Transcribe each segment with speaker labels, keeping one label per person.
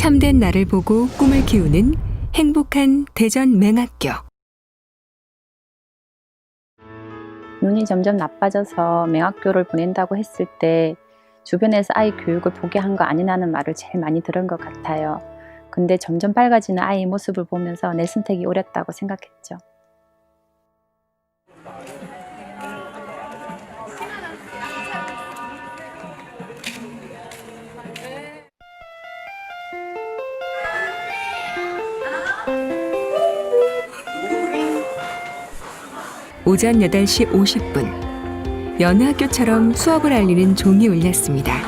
Speaker 1: 참된 나를 보고 꿈을 키우는 행복한 대전 맹학교.
Speaker 2: 눈이 점점 나빠져서 맹학교를 보낸다고 했을 때 주변에서 아이 교육을 포기한 거 아니냐는 말을 제일 많이 들은 것 같아요. 근데 점점 밝아지는 아이의 모습을 보면서 내 선택이 옳았다고 생각했죠.
Speaker 1: 오전 8시 50분, 여느 학교처럼 수업을 알리는 종이 울렸습니다.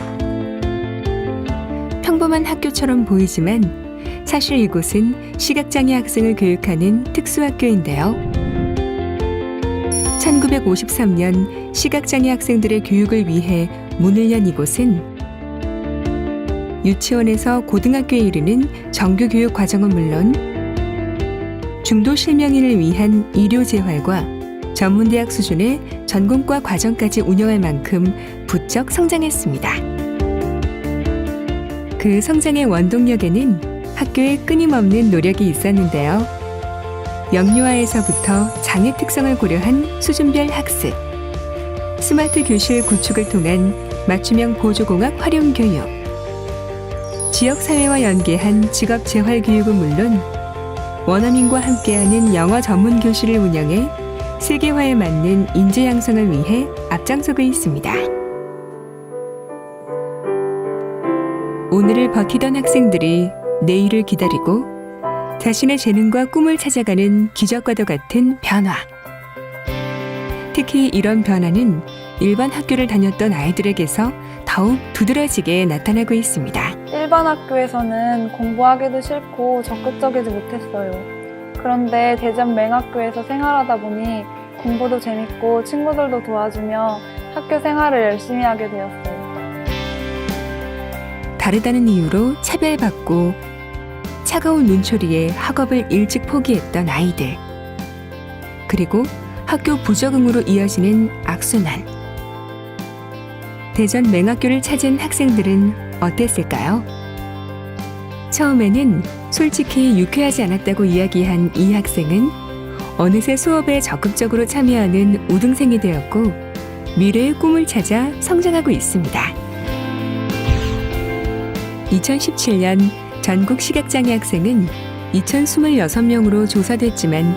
Speaker 1: 평범한 학교처럼 보이지만 사실 이곳은 시각장애 학생을 교육하는 특수학교인데요. 1953년 시각장애 학생들의 교육을 위해 문을 연 이곳은 유치원에서 고등학교에 이르는 정규교육 과정은 물론 중도 실명인을 위한 의료재활과 전문대학 수준의 전공과 과정까지 운영할 만큼 부쩍 성장했습니다. 그 성장의 원동력에는 학교의 끊임없는 노력이 있었는데요. 영유아에서부터 장애 특성을 고려한 수준별 학습, 스마트 교실 구축을 통한 맞춤형 보조공학 활용 교육, 지역사회와 연계한 직업재활교육은 물론 원어민과 함께하는 영어 전문 교실을 운영해 세계화에 맞는 인재 양성을 위해 앞장서고 있습니다. 오늘을 버티던 학생들이 내일을 기다리고 자신의 재능과 꿈을 찾아가는 기적과도 같은 변화. 특히 이런 변화는 일반 학교를 다녔던 아이들에게서 더욱 두드러지게 나타나고 있습니다.
Speaker 3: 일반 학교에서는 공부하기도 싫고 적극적이지 못했어요. 그런데 대전 맹학교에서 생활하다 보니 공부도 재밌고 친구들도 도와주며 학교 생활을 열심히 하게 되었어요.
Speaker 1: 다르다는 이유로 차별받고 차가운 눈초리에 학업을 일찍 포기했던 아이들. 그리고 학교 부적응으로 이어지는 악순환. 대전 맹학교를 찾은 학생들은 어땠을까요? 처음에는 솔직히 유쾌하지 않았다고 이야기한 이 학생은 어느새 수업에 적극적으로 참여하는 우등생이 되었고 미래의 꿈을 찾아 성장하고 있습니다. 2017년 전국 시각장애 학생은 2026명으로 조사됐지만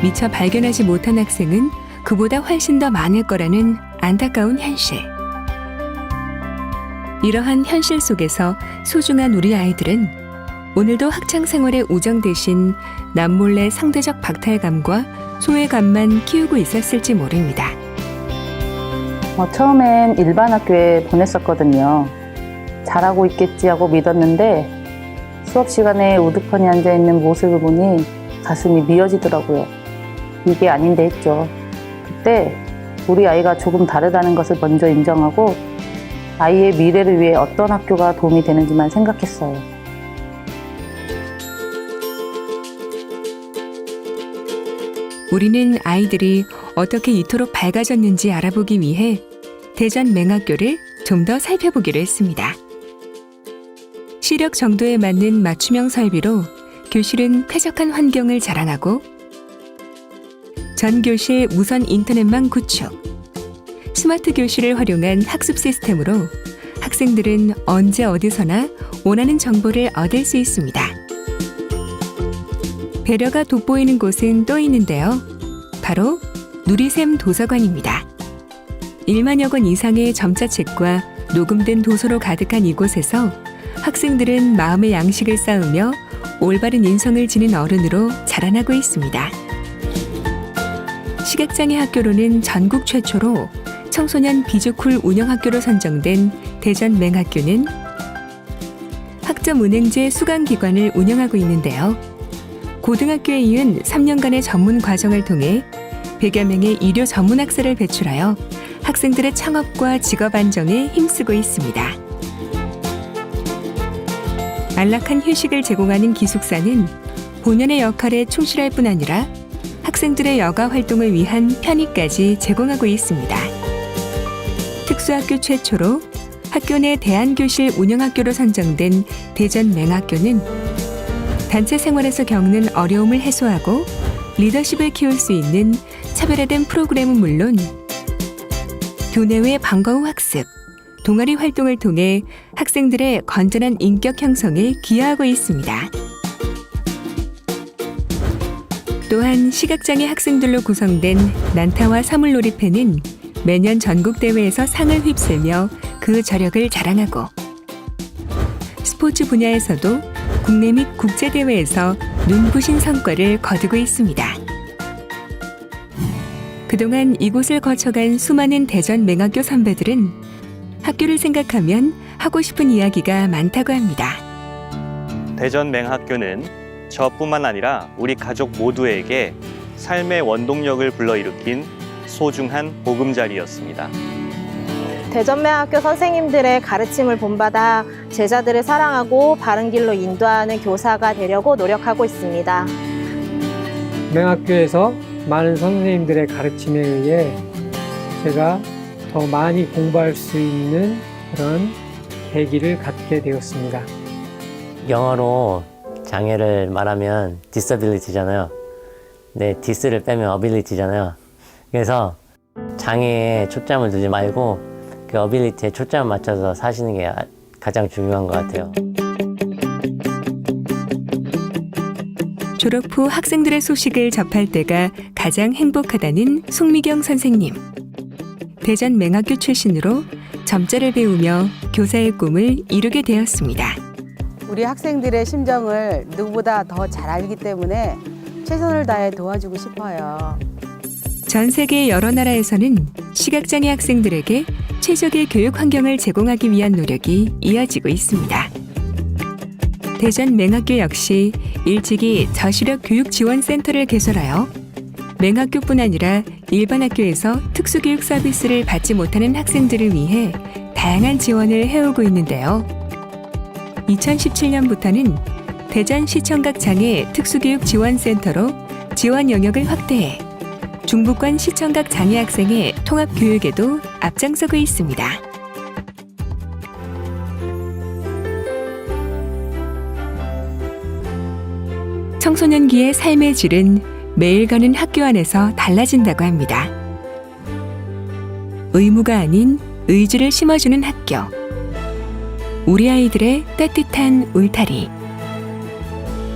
Speaker 1: 미처 발견하지 못한 학생은 그보다 훨씬 더 많을 거라는 안타까운 현실. 이러한 현실 속에서 소중한 우리 아이들은 오늘도 학창 생활의 우정 대신 남몰래 상대적 박탈감과 소외감만 키우고 있었을지 모릅니다.
Speaker 2: 처음엔 일반 학교에 보냈었거든요. 잘하고 있겠지 하고 믿었는데 수업 시간에 우두커니 앉아있는 모습을 보니 가슴이 미어지더라고요. 이게 아닌데 했죠. 그때 우리 아이가 조금 다르다는 것을 먼저 인정하고 아이의 미래를 위해 어떤 학교가 도움이 되는지만 생각했어요.
Speaker 1: 우리는 아이들이 어떻게 이토록 밝아졌는지 알아보기 위해 대전 맹학교를 좀 더 살펴보기로 했습니다. 시력 정도에 맞는 맞춤형 설비로 교실은 쾌적한 환경을 자랑하고 전 교실 무선 인터넷망 구축, 스마트 교실을 활용한 학습 시스템으로 학생들은 언제 어디서나 원하는 정보를 얻을 수 있습니다. 배려가 돋보이는 곳은 또 있는데요. 바로 누리샘 도서관입니다. 1만여 권 이상의 점자책과 녹음된 도서로 가득한 이곳에서 학생들은 마음의 양식을 쌓으며 올바른 인성을 지닌 어른으로 자라나고 있습니다. 시각장애 학교로는 전국 최초로 청소년 비주쿨 운영학교로 선정된 대전 맹학교는 학점은행제 수강기관을 운영하고 있는데요. 고등학교에 이은 3년간의 전문 과정을 통해 100여 명의 의료 전문학사를 배출하여 학생들의 창업과 직업 안정에 힘쓰고 있습니다. 안락한 휴식을 제공하는 기숙사는 본연의 역할에 충실할 뿐 아니라 학생들의 여가 활동을 위한 편의까지 제공하고 있습니다. 특수학교 최초로 학교 내 대안교실 운영학교로 선정된 대전 맹학교는 단체 생활에서 겪는 어려움을 해소하고 리더십을 키울 수 있는 차별화된 프로그램은 물론 교내외 방과 후 학습, 동아리 활동을 통해 학생들의 건전한 인격 형성에 기여하고 있습니다. 또한 시각장애 학생들로 구성된 난타와 사물놀이패는 매년 전국대회에서 상을 휩쓸며 그 저력을 자랑하고 스포츠 분야에서도 국내 및 국제대회에서 눈부신 성과를 거두고 있습니다. 그동안 이곳을 거쳐간 수많은 대전 맹학교 선배들은 학교를 생각하면 하고 싶은 이야기가 많다고 합니다.
Speaker 4: 대전 맹학교는 저뿐만 아니라 우리 가족 모두에게 삶의 원동력을 불러일으킨 소중한 보금자리였습니다.
Speaker 5: 대전맹학교 선생님들의 가르침을 본받아 제자들을 사랑하고 바른 길로 인도하는 교사가 되려고 노력하고 있습니다.
Speaker 6: 맹학교에서 많은 선생님들의 가르침에 의해 제가 더 많이 공부할 수 있는 그런 계기를 갖게 되었습니다.
Speaker 7: 영어로 장애를 말하면 disability잖아요. 네, dis를 빼면 ability잖아요. 그래서 장애에 초점을 두지 말고 그 어빌리티에 초점을 맞춰서 사시는 게 가장 중요한 것 같아요.
Speaker 1: 졸업 후 학생들의 소식을 접할 때가 가장 행복하다는 송미경 선생님. 대전 맹학교 출신으로 점자를 배우며 교사의 꿈을 이루게 되었습니다.
Speaker 8: 우리 학생들의 심정을 누구보다 더 잘 알기 때문에 최선을 다해 도와주고 싶어요.
Speaker 1: 전 세계 여러 나라에서는 시각장애 학생들에게 최적의 교육 환경을 제공하기 위한 노력이 이어지고 있습니다. 대전 맹학교 역시 일찍이 저시력 교육지원센터를 개설하여 맹학교뿐 아니라 일반 학교에서 특수교육 서비스를 받지 못하는 학생들을 위해 다양한 지원을 해오고 있는데요. 2017년부터는 대전시청각 장애 특수교육지원센터로 지원 영역을 확대해 중부권 시청각 장애 학생의 통합 교육에도 앞장서고 있습니다. 청소년기의 삶의 질은 매일 가는 학교 안에서 달라진다고 합니다. 의무가 아닌 의지를 심어주는 학교. 우리 아이들의 따뜻한 울타리.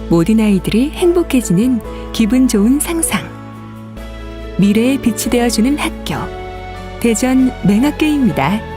Speaker 1: 모든 아이들이 행복해지는 기분 좋은 상상. 미래의 빛이 되어주는 학교. 대전 맹학교입니다.